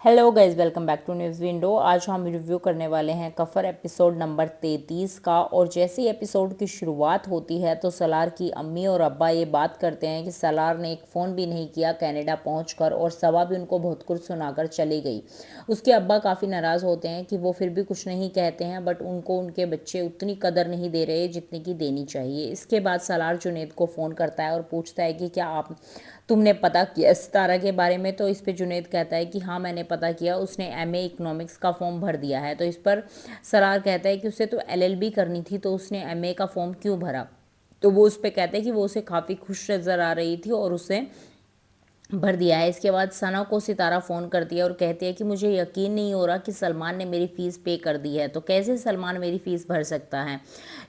Hello guys, welcome back to news window. आज हम review करने वाले हैं कफर एपिसोड नंबर 33 का। और जैसे ही एपिसोड की शुरुआत होती है तो सलार की अम्मी और अब्बा ये बात करते हैं कि सलार ने एक फ़ोन भी नहीं किया कनाडा पहुंचकर, और सवा भी उनको बहुत कुछ सुनाकर चली गई। उसके अब्बा काफ़ी नाराज़ होते हैं कि वो फिर भी कुछ नहीं कहते हैं, बट उनको उनके बच्चे उतनी कदर नहीं दे रहे जितनी की देनी चाहिए। इसके बाद सलार जुनेद को फ़ोन करता है और पूछता है कि क्या तुमने पता किया सितारा के बारे में। तो इस पे जुनेद कहता है कि हाँ, मैंने पता किया, उसने एमए इकोनॉमिक्स का फॉर्म भर दिया है। तो इस पर सरार कहता है कि उसे तो एलएलबी करनी थी, तो उसने एमए का फॉर्म क्यों भरा। तो वो उस पर कहते हैं कि वो उसे काफ़ी खुश नज़र आ रही थी और उसे भर दिया है। इसके बाद सना को सितारा फ़ोन करती है और कहती है कि मुझे यकीन नहीं हो रहा कि सलमान ने मेरी फ़ीस पे कर दी है। तो कैसे सलमान मेरी फ़ीस भर सकता है,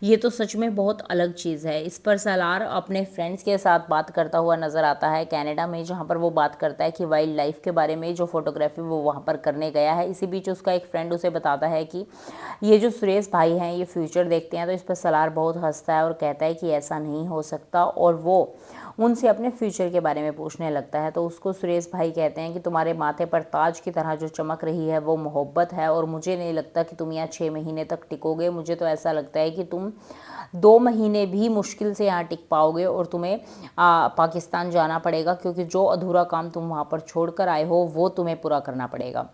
ये तो सच में बहुत अलग चीज़ है। इस पर सलार अपने फ्रेंड्स के साथ बात करता हुआ नज़र आता है कनाडा में, जहाँ पर वो बात करता है कि वाइल्ड लाइफ के बारे में, जो फोटोग्राफी वो वहाँ पर करने गया है। इसी बीच उसका एक फ्रेंड उसे बताता है कि ये जो सुरेश भाई हैं ये फ्यूचर देखते हैं। तो इस पर सलार बहुत हंसता है और कहता है कि ऐसा नहीं हो सकता, और वो उनसे अपने फ्यूचर के बारे में पूछने लगता है। तो उसको सुरेश भाई कहते हैं कि तुम्हारे माथे पर ताज की तरह जो चमक रही है वो मोहब्बत है, और मुझे नहीं लगता कि तुम यहाँ 6 महीने तक टिकोगे। मुझे तो ऐसा लगता है कि तुम 2 महीने भी मुश्किल से यहाँ टिक पाओगे, और तुम्हें पाकिस्तान जाना पड़ेगा, क्योंकि जो अधूरा काम तुम वहाँ पर छोड़ कर आए हो वो तुम्हें पूरा करना पड़ेगा।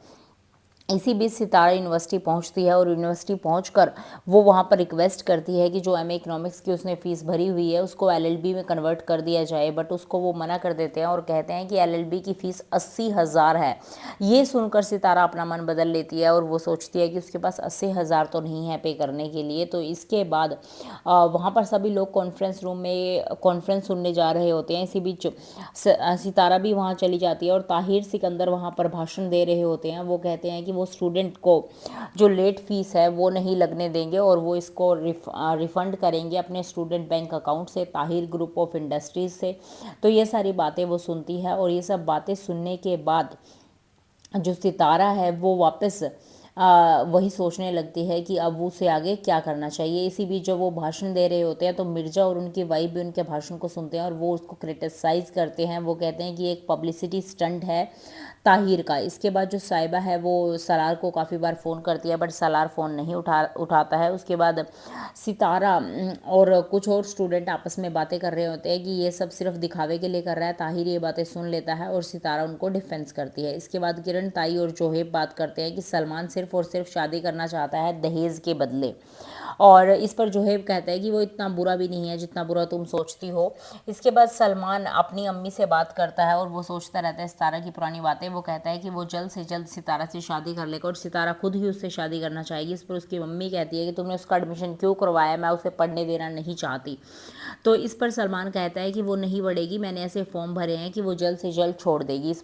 इसी बीच सितारा यूनिवर्सिटी पहुंचती है, और यूनिवर्सिटी पहुंचकर वो वहां पर रिक्वेस्ट करती है कि जो एमए इकोनॉमिक्स की उसने फ़ीस भरी हुई है उसको एलएलबी में कन्वर्ट कर दिया जाए। बट उसको वो मना कर देते हैं और कहते हैं कि एलएलबी की फ़ीस 80,000 है। ये सुनकर सितारा अपना मन बदल लेती है और वो सोचती है कि उसके पास 80,000 तो नहीं है पे करने के लिए। तो इसके बाद वहाँ पर सभी लोग कॉन्फ्रेंस रूम में कॉन्फ्रेंस सुनने जा रहे होते हैं। इसी बीच सितारा भी वहाँ चली जाती है, और ताहिर सिकंदर वहाँ पर भाषण दे रहे होते हैं। वो कहते हैं कि वो स्टूडेंट को जो लेट फीस है वो नहीं लगने देंगे, और वो इसको रिफ़ंड करेंगे अपने स्टूडेंट बैंक अकाउंट से, ताहिर ग्रुप ऑफ इंडस्ट्रीज़ से। तो ये सारी बातें वो सुनती है, और ये सब बातें सुनने के बाद जो सितारा है वो वापस वही सोचने लगती है कि अब उसे आगे क्या करना चाहिए। इसी बीच जब वो भाषण दे रहे होते हैं तो मिर्ज़ा और उनकी वाइफ भी उनके भाषण को सुनते हैं, और वो उसको क्रिटिसाइज़ करते हैं। वो कहते हैं कि एक पब्लिसिटी स्टंट है ताहिर का। इसके बाद जो साहिबा है वो सलार को काफ़ी बार फ़ोन करती है, बट सलार फ़ोन नहीं उठाता है। उसके बाद सितारा और कुछ और स्टूडेंट आपस में बातें कर रहे होते हैं कि ये सब सिर्फ दिखावे के लिए कर रहा है। ताहिर ये बातें सुन लेता है और सितारा उनको डिफेंस करती है। इसके बाद किरण ताई और जोहेब बात करते हैं कि सलमान सिर्फ और सिर्फ शादी करना चाहता है दहेज के बदले, और इस पर जोहेब कहता है कि वो इतना बुरा भी नहीं है जितना बुरा तुम सोचती हो। इसके बाद सलमान अपनी अम्मी से बात करता है और वो सोचता रहता है सितारा की पुरानी बातें। वो कहता है कि वो जल्द से जल्द सितारा से शादी कर लेगा, और सितारा खुद ही उससे शादी करना चाहेगी। इस पर उसकी मम्मी कहती है कि तुमने उसका एडमिशन क्यों करवाया, मैं उसे पढ़ने देना नहीं चाहती। तो इस पर सलमान कहता है कि वो नहीं पढ़ेगी, मैंने ऐसे फॉर्म भरे हैं कि वो जल्द से जल्द छोड़ देगी।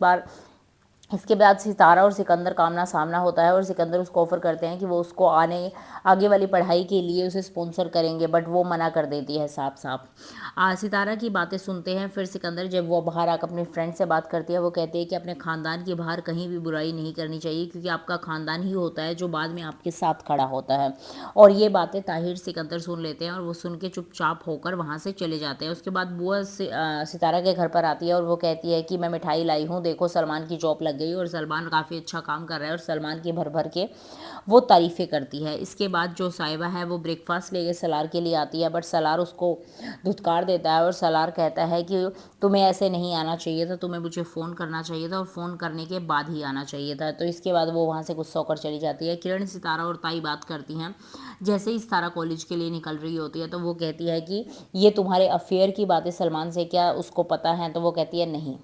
इसके बाद सितारा और सिकंदर का आमना सामना होता है, और सिकंदर उसको ऑफ़र करते हैं कि वो उसको आगे वाली पढ़ाई के लिए उसे स्पॉन्सर करेंगे, बट वो मना कर देती है साफ साफ। सितारा की बातें सुनते हैं। फिर सिकंदर जब वो बाहर आकर अपने फ्रेंड से बात करती है, वो कहती है कि अपने ख़ानदान की बाहर कहीं भी बुराई नहीं करनी चाहिए, क्योंकि आपका ख़ानदान ही होता है जो बाद में आपके साथ खड़ा होता है। और ये बातें ताहिर सिकंदर सुन लेते हैं, और वो सुन के चुपचाप होकर वहाँ से चले जाते हैं। उसके बाद बुआ सितारा के घर पर आती है और वो कहती है कि मैं मिठाई लाई हूँ, देखो सलमान की जॉब लग गई, और सलमान काफ़ी अच्छा काम कर रहा है, और सलमान की भर भर के वो तारीफ़ें करती है। इसके बाद जो साहिबा है वो ब्रेकफास्ट लेके सलार के लिए आती है, बट सलार उसको धुतकार देता है, और सलार कहता है कि तुम्हें ऐसे नहीं आना चाहिए था, तुम्हें मुझे फ़ोन करना चाहिए था, और फ़ोन करने के बाद ही आना चाहिए था। तो इसके बाद वो वहाँ से गुस्सा होकर चली जाती है। किरण सितारा और ताई बात करती हैं। जैसे ही सितारा कॉलेज के लिए निकल रही होती है तो वो कहती है कि ये तुम्हारे अफेयर की बातें सलमान से क्या उसको पता है। तो वो कहती है नहीं,